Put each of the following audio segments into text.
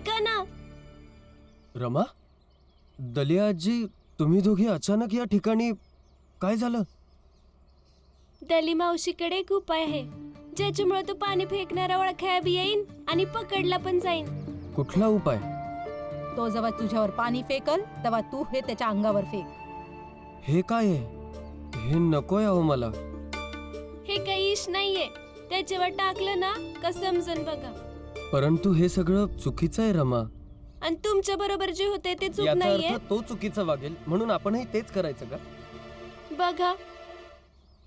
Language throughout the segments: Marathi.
ऐका ना. रमा, दलिया आजी, तुम्ही दोघी अचानक या ठिकाणी काय झालं? दली मावशीकडे एक उपाय आहे ज्याच्यामुळे तो पाणी फेकणारा ओळखाया बी येईन आणि पकडला पण जाईन. कुठला उपाय? तो जेव्हा तुझ्यावर पाणी फेकल तेव्हा तू हे त्याच्या अंगावर फेक. हे काय आहे? हे नकोय अहो मला. हे काही इश नाहीये, त्याच्यावर टाकलं ना का समजून बघा. परंतु हे सगळं चुकीचं आहे रमा. आणि तुमच्या बरोबर जे होते ते चूक याचा नाहीये. अर्थ तो चुकीचा वागेल म्हणून आपणही तेच करायचं का? बघा,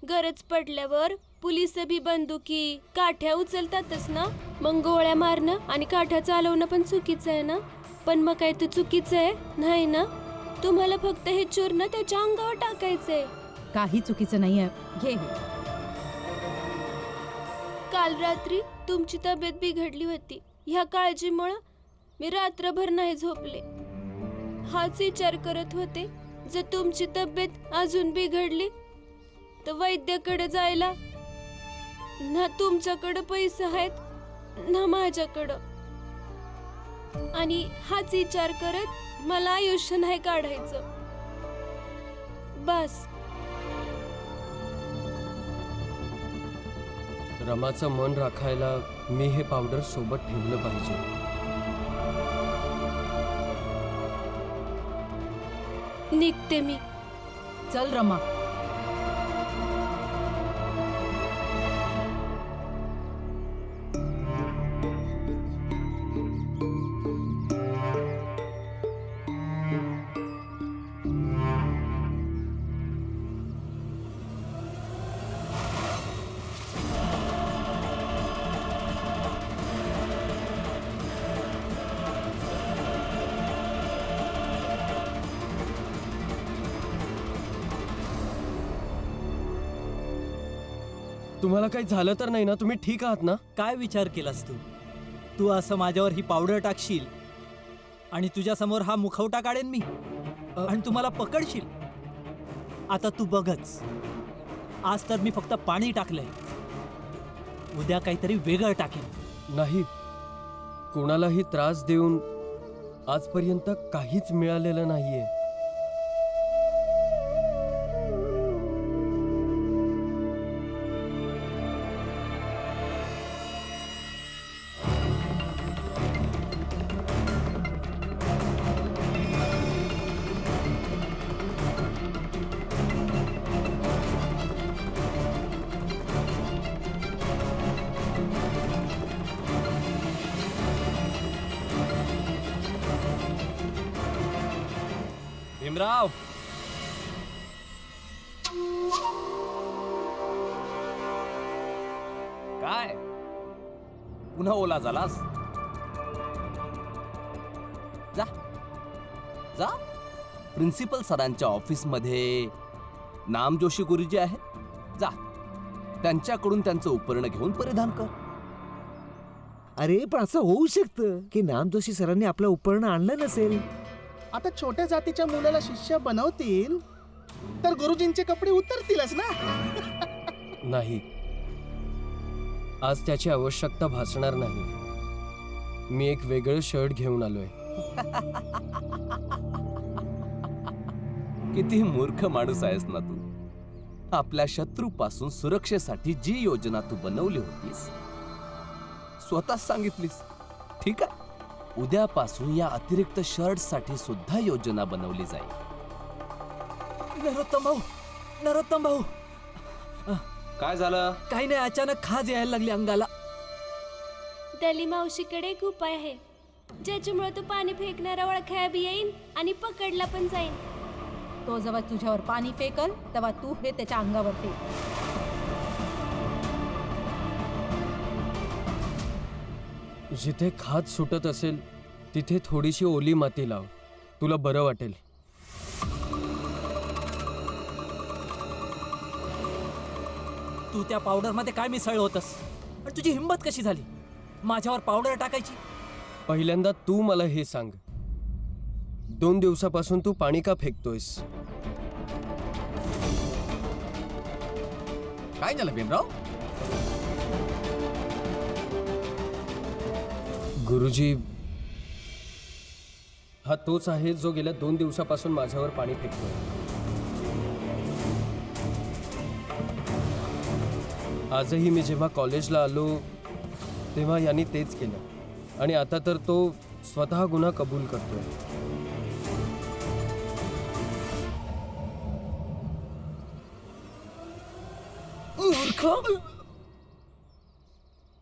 गरज पडल्यावर पोलिस बी बंदुकी काठ्या उचलतातच ना. मग गोळ्या मारणं आणि काठ्या चालवणं पण चुकीचं आहे ना. पण मग काय ते चुकीचं आहे नाही ना. तुम्हाला फक्त हे चूर्ण त्याच्या अंगावर टाकायचंय. काही चुकीचं नाहीये, घे हे. काल रात्री तुमची तब्येत बिघडली होती. ह्या काळजीमुळे मी रात्रभर नाही झोपले. हाच विचार करत होते, जर तुमची तब्येत अजून बिघडली तर वैद्याकडे जायला ना तुमच्याकडे पैसे आहेत ना माझ्याकडं. आणि हाच विचार करत मला आयुष्य नाही काढायचं. बस. रमाचं मन राखायला मी हे पावडर सोबत ठेवलं पाहिजे. निघते मी. चल रमा. तुम्हाला काही झालं तर नाही ना? तुम्ही ठीक आहात ना? काय विचार केलास तू? तू असं माझ्यावर ही पावडर टाकशील आणि तुझ्या समोर हा मुखवटा काढेन मी आणि तुम्हाला पकडशील. आता तू बघच. आज तर मी फक्त पाणी टाकलंय, उद्या काहीतरी वेगळं टाकेन. नाही, कोणालाही त्रास देऊन आजपर्यंत काहीच मिळालेलं नाहीये. भीमराव, काय पुन्हा ओला झालास? जा जा, प्रिन्सिपल सरांच्या ऑफिस मध्ये नाम जोशी गुरुजी आहेत, जा त्यांच्याकडून त्यांचं उपकरण घेऊन परिधान कर. अरे पण असं होऊ शकतं की नाम जोशी सरांनी आपलं उपकरण आणलं नसेल. आता छोट्या जातीच्या मुलाला शिष्य बनवतील तर गुरुजींचे कपडे उतरतीलच ना. नाही, आज त्याची आवश्यकता भासणार नाही. मी एक वेगळं शर्ट घेऊन आलोय. किती मूर्ख माणूस आहेस ना तू. आपल्या शत्रूपासून सुरक्षेसाठी जी योजना तू बनवली होतीस स्वतःच सांगितलीस. ठीक आहे, उद्यापासून या अतिरिक्त शर्ट साठी सुद्धा योजना बनवली जाईल. नरोत्तम भाऊ, काय झालं? काही नाही, अचानक खाज यायला लागली अंगाला. दली मावशीकडे एक उपाय आहे ज्याच्यामुळे तो पाणी फेकणारा ओळखाया बी येईन आणि पकडला पण जाईन. तो जेव्हा तुझ्यावर पाणी फेकल तेव्हा तू हे त्याच्या अंगावर फेक. जिथे खाज सुटत असेल तिथे थोडीशी ओली माती लाव, तुला बरं वाटेल. तू त्या पावडर मध्ये काय मिसळलं होतस आणि तुझी हिंमत कशी झाली माझ्यावर पावडर टाकायची? पहिल्यांदा तू मला हे सांग, 2 दिवसापासून तू पाणी का फेकतोयस? काय झालं भीमराव? गुरुजी, हा तोच आहे जो गेल्या 2 दिवसापासून माझ्यावर पाणी फेकतोय. आजही मी जेव्हा कॉलेजला आलो तेव्हा यांनी तेच केलं आणि आता तर तो स्वतः गुन्हा कबूल करतोय.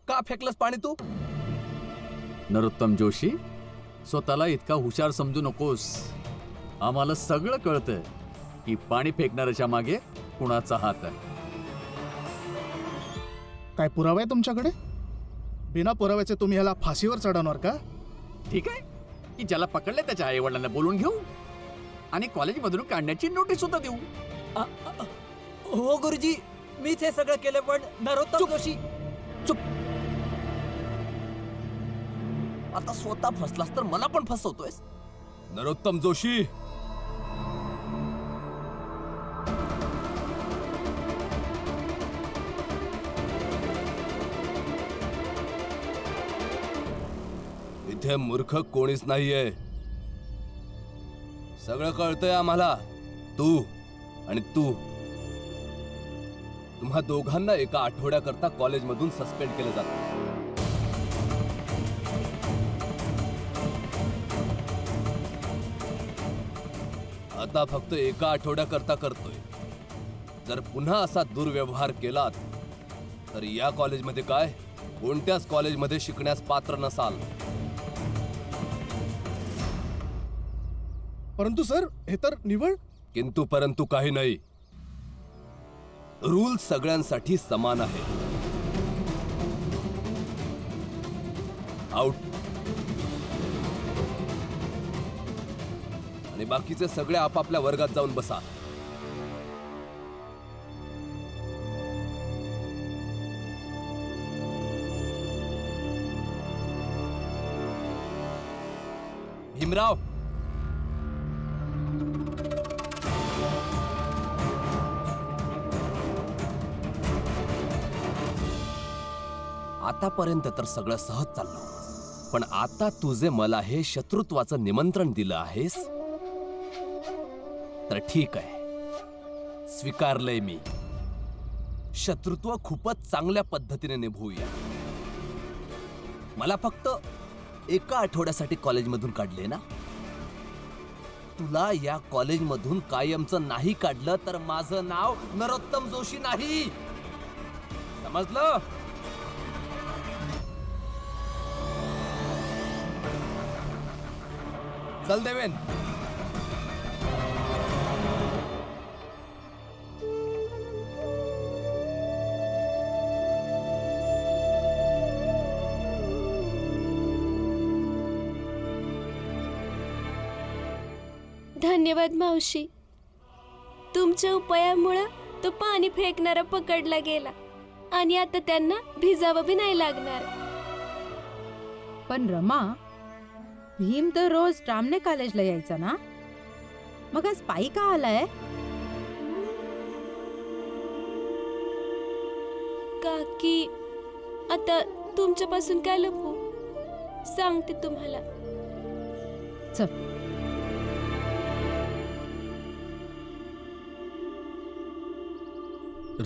का फेकलंस पाणी तू? नरोत्तम जोशी, स्वतःला इतका हुशार समजू नकोस. आम्हाला सगळं कळतंय की पाणी फेकणाऱ्याच्या मागे कुणाचा हात आहे. काय पुरावा आहे तुमच्याकडे? बिना पुराव्याचे तुम्ही ह्याला फाशीवर चढवणार का? ठीक आहे की ज्याला पकडले त्याच्या आई वडिलांना बोलून घेऊ आणि कॉलेजमधून काढण्याची नोटीस सुद्धा देऊ. हो गुरुजी, मीच हे सगळं केलं. पण नरोत्तम जोशी, आता स्वतः फसलास तर मला पण फसवतोयस. नरोत्तम जोशी, इथे मूर्ख कोणीच नाहीये. सगळं कळतंय आम्हाला. तू आणि तू, तुम्हा दोघांना एका आठवड्याकरता कॉलेजमधून सस्पेंड केलं जातं. आता फक्त एका आठवड्याकरता करतोय. जर पुन्हा असा दुर्व्यवहार केलात तर या कॉलेजमध्ये काय, कोणत्याच कॉलेजमध्ये शिकण्यास पात्र नसाल. परंतु सर, हे तर निवड. किंतु परंतु काही नाही. रूल सगळ्यांसाठी समान आहे. आउट. आणि बाकीचे सगळे आपापल्या वर्गात जाऊन बसा. भीमराव, आतापर्यंत तर सगळं सहज चाललं, पण आता तू जे मला हे शत्रुत्वाचं निमंत्रण दिलं आहेस तर ठीक आहे, स्वीकारलंय मी. शत्रुत्व खूपच चांगल्या पद्धतीने निभवूया. मला फक्त एका आठवड्यासाठी कॉलेजमधून काढले ना. तुला या कॉलेजमधून कायमचं नाही काढलं तर माझं नाव नरोत्तम जोशी नाही. समजलं? चल देवेन. धन्यवाद मावशी. तुमच्या उपायामुळं तो पाणी फेकणारा पकडला गेला आणि आता त्यांना भिजावं बी नाही लागणार. पण रमा, भीम तर रोज रामने कॉलेजला यायचा ना, मग आज पायी का आलाय? काकी, आता तुमच्यापासून काय लपू, सांगते तुम्हाला. चल.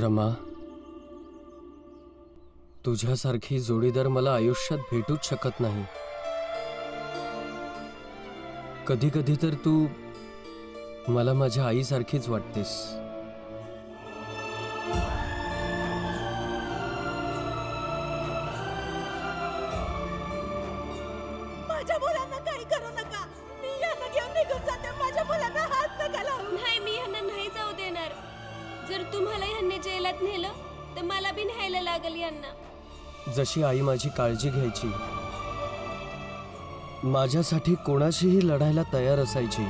रमा, तुझ्यासारखी जोडीदार मला आयुष्यात भेटूच शकत नाही. कधी कधी तर तू मला माझ्या आईसारखीच वाटतेस. माझ्या मुलांना काही करू नका. मी यांना घेऊन निघून जाते. माझ्या मुलांना हात नका लावू. नाही, मी ह्यांना नाही जाऊ देणार. जर तुम्हाला ह्यांनी जेलात नेलं तर मला बी न्यायला लागल यांना. जशी आई माझी काळजी घ्यायची, माझ्यासाठी कोणाशीही लढायला तयार असायची,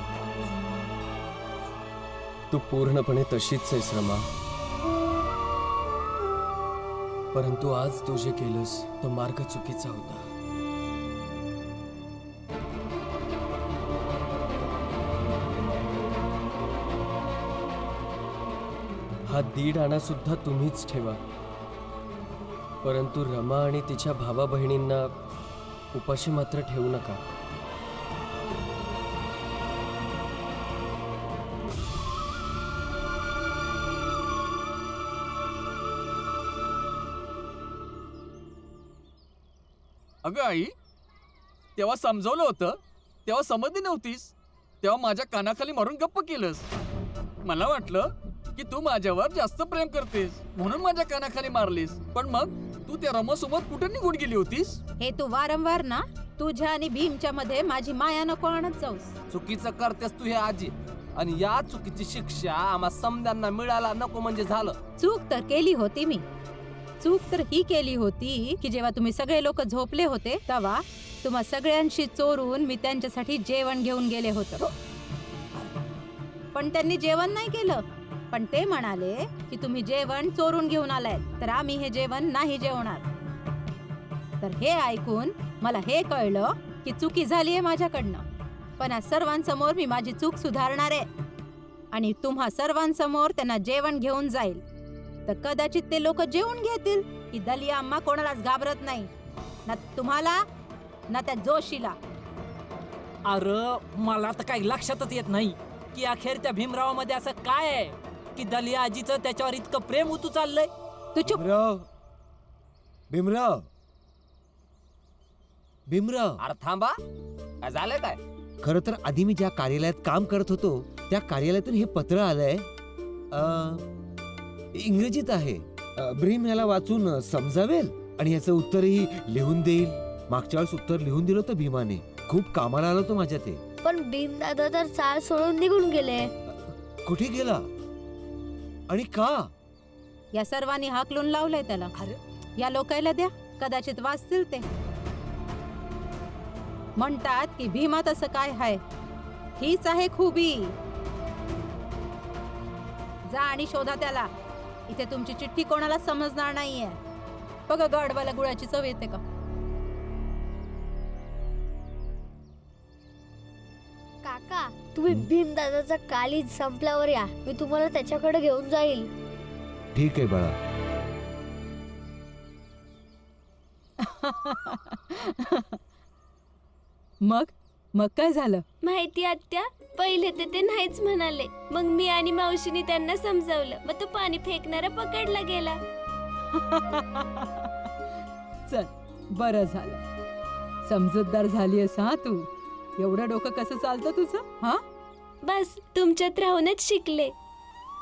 तू पूर्णपणे तशीच आहेस रमा. परंतु आज तू जे केलंस तो मार्ग चुकीचा होता. हा 1.5 आणा सुद्धा तुम्हीच ठेवा, परंतु रमा आणि तिच्या भावा बहिणींना उपाशी मात्र ठेवू नका. अगं आई, तेव्हा समजवलं होतं, तेव्हा समजली नव्हतीस. तेव्हा माझ्या कानाखाली मारून गप्प केलंस. मला वाटलं की तू माझ्यावर जास्त प्रेम करतेस म्हणून माझ्या कानाखाली मारलीस. पण मग तू त्या रमासोबत कुठे निघून गेली होतीस? हे तू वारंवार ना तुझ्या आणि भीमच्या मध्ये माझी माया नको आणत जाऊस. चुकीचं करतेस तू हे आजी, आणि या चुकीची शिक्षा आम्हा समद्यांना मिळाला नको म्हणजे झालं. चूक तर केली होती मी. चूक तर ही केली होती की जेव्हा तुम्ही सगळे लोक झोपले होते तेव्हा तुम्हा सगळ्यांशी चोरून मी त्यांच्यासाठी जेवण घेऊन गेले होते. पण त्यांनी जेवण नाही केलं. पण ते म्हणाले की तुम्ही जेवण चोरून घेऊन आलाय, तर आम्ही हे जेवण नाही जेवणार. तर हे ऐकून मला हे कळलं की चुकी झालीये माझ्याकडनं. पण आज सर्वांसमोर मी माझी चूक सुधारणार आहे आणि तुम्हा सर्वांसमोर त्यांना जेवण घेऊन जाईल. तर कदाचित ते लोक जेवून घेतील. ही दलिया अम्मा कोणालाच घाबरत नाही, ना तुम्हाला ना त्या जोशीला. अरे मला तर काही लक्षातच येत नाही की अखेर त्या भीमरावामध्ये असं काय आहे की दलिया आजीचं त्याच्यावर इतकं प्रेम उतू चाललंय. तू चुप. भीमराव, भीमराव, भीमराव. अरे थांबा, काय झालंय काय? खरं तर आधी मी ज्या कार्यालयात काम करत होतो त्या कार्यालयातून हे पत्र आलंय. इंग्रजीत आहे. भीम याला वाचून समजावेल आणि याचं उत्तरही लिहून देईल. मागच्या वेळेस उत्तर लिहून दिलं होतं भीमाने. खूप कामाला आलं होतं माझ्या ते. पण भीम दादा तर चाळ सोडून निघून गेले. कुठे गेला आणि का? या सर्वांनी हाकलून लावलंय त्याला. या लोकायला द्या, कदाचित वाचतील ते. म्हणतात की भीमात असं काय आहे, हीच आहे खूबी. जा आणि शोधा त्याला. इथे तुमची चिठ्ठी कोणाला समजणार नाहीये. बघा गडवाला गुळाची चव येते का. काका, तुम्ही भीम दादाचा कालीज संपल्यावर या, मी तुम्हाला त्याच्याकडे घेऊन जाईल. ठीक आहे बाळा. मग काय झालं? माहिती आत्या, पहिले ते नाहीच म्हणाले. मग मी आणि मावशीने त्यांना समजावलं, मग तो पाणी फेकणारा पकडला गेला. चल, बरं झालं. समजूतदार झालीयस हा तू. एवढं डोकं कसं चालतं तुझं? हा, बस तुमच्यात राहूनच शिकले.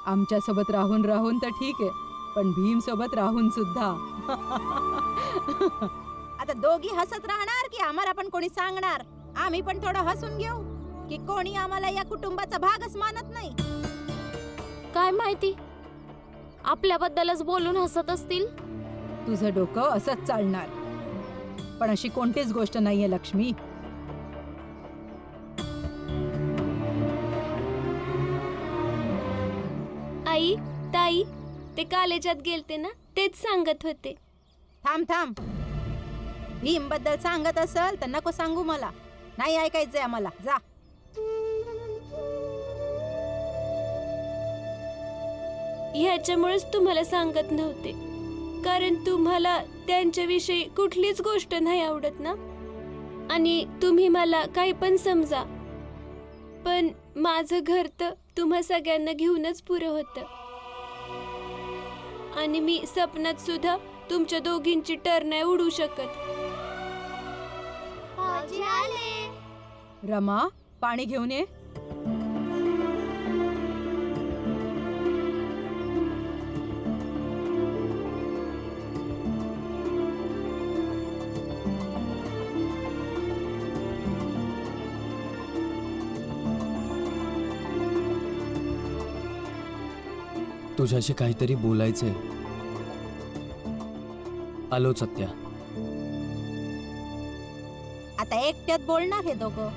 आमच्या सोबत राहून राहून तर ठीक आहे, पण भीम सोबत राहून सुद्धा. आता दोघी हसत राहणार की आम्हाला पण कोणी सांगणार? आम्ही पण थोडं हसून घेऊ की कोणी आम्हाला या कुटुंबाचा भागच मानत नाही. काय माहिती, आपल्याबद्दलच बोलून हसत असतील. तुझं डोकं असंच चालणार. पण अशी कोणतीच गोष्ट नाहीये लक्ष्मी. आई, ताई, ते कॉलेजात गेलते ना, तेच सांगत होते. थांब. भीम बद्दल सांगत असेल तर नको सांगू मला. नाही ऐकायचंय आम्हाला. जा. ह्याच्यामुळेच तुम्हाला सांगत नव्हते, कारण तुम्हाला त्यांच्याविषयी कुठलीच गोष्ट नाही आवडत ना. आणि तुम्ही मला काही पण समजा, पण माझं घर तर तुम्हा सगळ्यांना घेऊनच पुरं होतं. आणि मी स्वप्नात सुद्धा तुमच्या दोघींची टर नाही उडू शकत. रमा, पाणी घेऊन ये. तुझ्याशी काहीतरी बोलायचंय. आलो सत्या. आता एकट्यात बोलणार हे दोघं.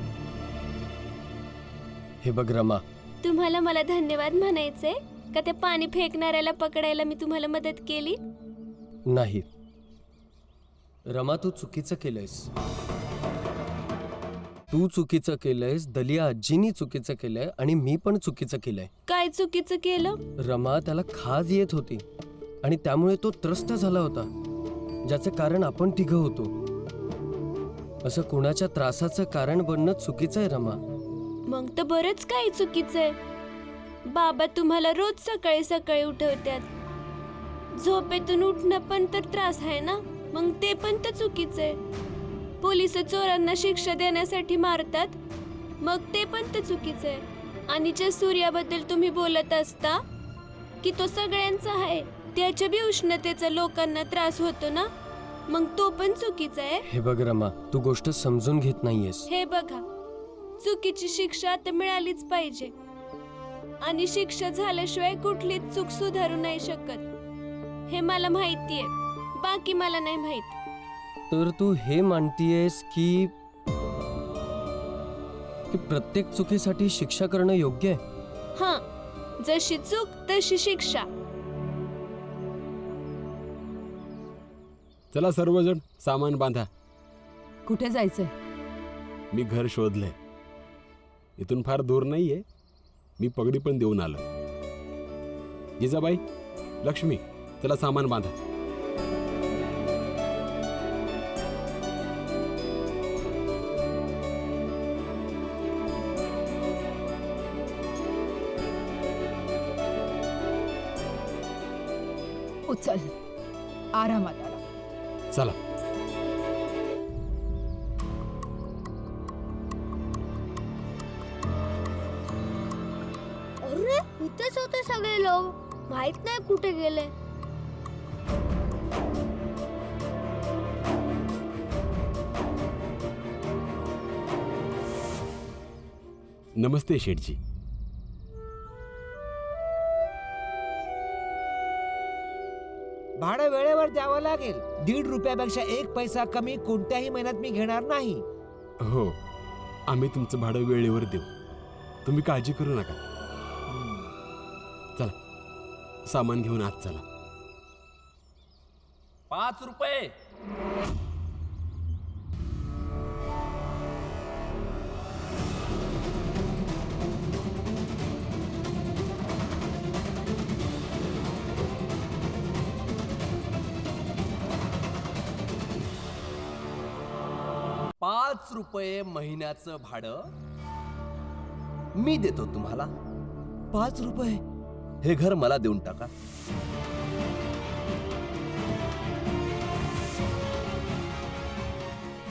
हे बघ रमा, तुम्हाला मला धन्यवाद म्हणायचे का त्या पाणी फेकणाऱ्याला पकडायला मी तुम्हाला मदत केली? नाही रमा, तू चुकीचं केलंयस. तू चुकीचं केलंयस, दलिया आजीनी चुकीचं केलंय आणि मी पण चुकीचं केलंय. काय चुकीचं केलं? रमा, त्याला खाज येत होती आणि त्यामुळे तो त्रस्त झाला होता, ज्याचं कारण आपण तिघं होतो. असं कुणाच्या त्रासाचं कारण बनणं चुकीचं आहे रमा. मग तर बरंच काही चुकीचं आहे. बाबा तुम्हाला रोज सकाळी सकाळी उठवतात. झोपेतून उठणं पण तर त्रास आहे ना, मग ते पण तर चुकीचं आहे. पोलिस चोरांना शिक्षा देण्यासाठी मारतात, मग ते पण तर चुकीचं आहे. आणि ज्या सूर्याबद्दल तुम्ही बोलत असता की तो सगळ्यांचा आहे, त्याच्या बी उष्णतेचा लोकांना त्रास होतो ना, मग तो पण चुकीचा आहे. हे बघ रमा, तू गोष्ट समजून घेत नाहीयेस. हे बघा, चुकीची शिक्षा आता मिळालीच पाहिजे आणि शिक्षा झाल्याशिवाय कुठलीच चूक सुधारू नाही शकत. हे मला माहितीये, बाकी मला नाही माहित. तर तू हे मानतीयेस की प्रत्येक चुकीसाठी शिक्षा करणं योग्य आहे? हां, जशी चूक तशी शिक्षा. चला सर्वजण सामान बांधा. कुठे जायचंय? मी घर शोधलंय. इथून फार दूर नाहीये. मी पगडी पण देऊन आलो. जिजाबाई, लक्ष्मी, चला सामान बांधा. उचल, आरामात आला. चला. अरे इथेच होते सगळे लोक, माहित नाही कुठे गेले. नमस्ते शेठजी. भाडं वेळेवर द्यावं लागेल. 1.5 रुपयापेक्षा 1 पैसा कमी कोणत्याही महिन्यात मी घेणार नाही. हो, आम्ही तुमचं भाडं वेळेवर देऊ. तुम्ही काळजी करू नका. चला, सामान घेऊन आत चला. 5 रुपये. ₹5 महिन्याचं भाडं मी देतो तुम्हाला. 5 रुपये? हे घर मला देऊन टाका.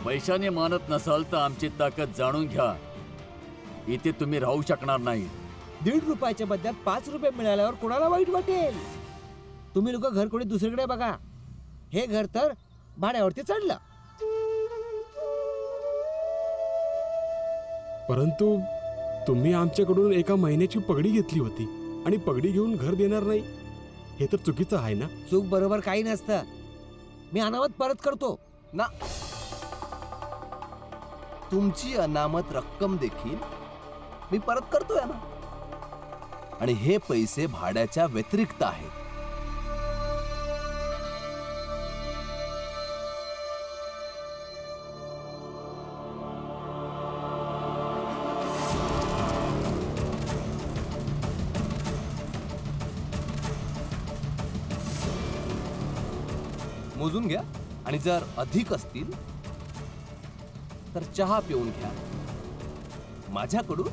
पैशाने मानत नसाल तर आमची ताकद जाणून घ्या. इथे तुम्ही राहू शकणार नाही. 1.5 रुपयाच्या बदल्यात 5 रुपये मिळाल्यावर कोणाला वाईट वाटेल? तुम्ही लोक घर कोणी दुसरीकडे बघा. हे घर तर भाड्यावरती चढलं. परंतु तुम्ही आमच्याकडून एका महिन्याची पगडी घेतली होती आणि पगडी घेऊन घर देणार नाही, हे तर चुकीचं आहे ना? चूक बरोबर काही नसतं. मी अनामत परत करतो ना, तुमची अनामत रक्कम देखील मी परत करतोय ना. आणि हे पैसे भाड्याच्या व्यतिरिक्त आहेत. मोजून घ्या आणि जर अधिक असतील तर चहा पिऊन घ्या माझ्याकडून.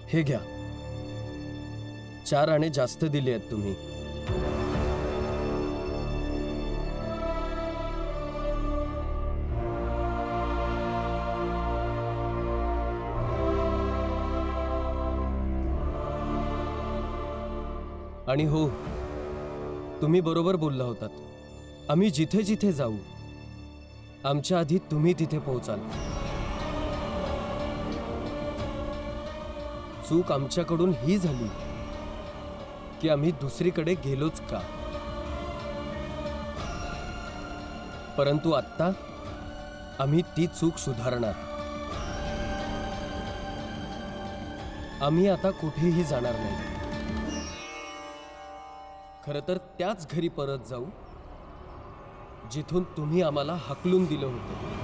हे घ्या. 4 आणे जास्त दिले आहेत तुम्ही. आणि हो, तुम्ही बरोबर बोलला होतात. आम्ही जिथे जिथे जाऊ, आमच्या आधी तुम्ही तिथे पोहोचाल. चूक आमच्याकडून ही झाली की आम्ही दुसरीकडे गेलोच का. परंतु आत्ता आम्ही ती चूक सुधारणार. आम्ही आता कुठेही जाणार नाही. खरं तर त्याच घरी परत जाऊ जिथून तुम्ही आम्हाला हाकलून दिलं होतं.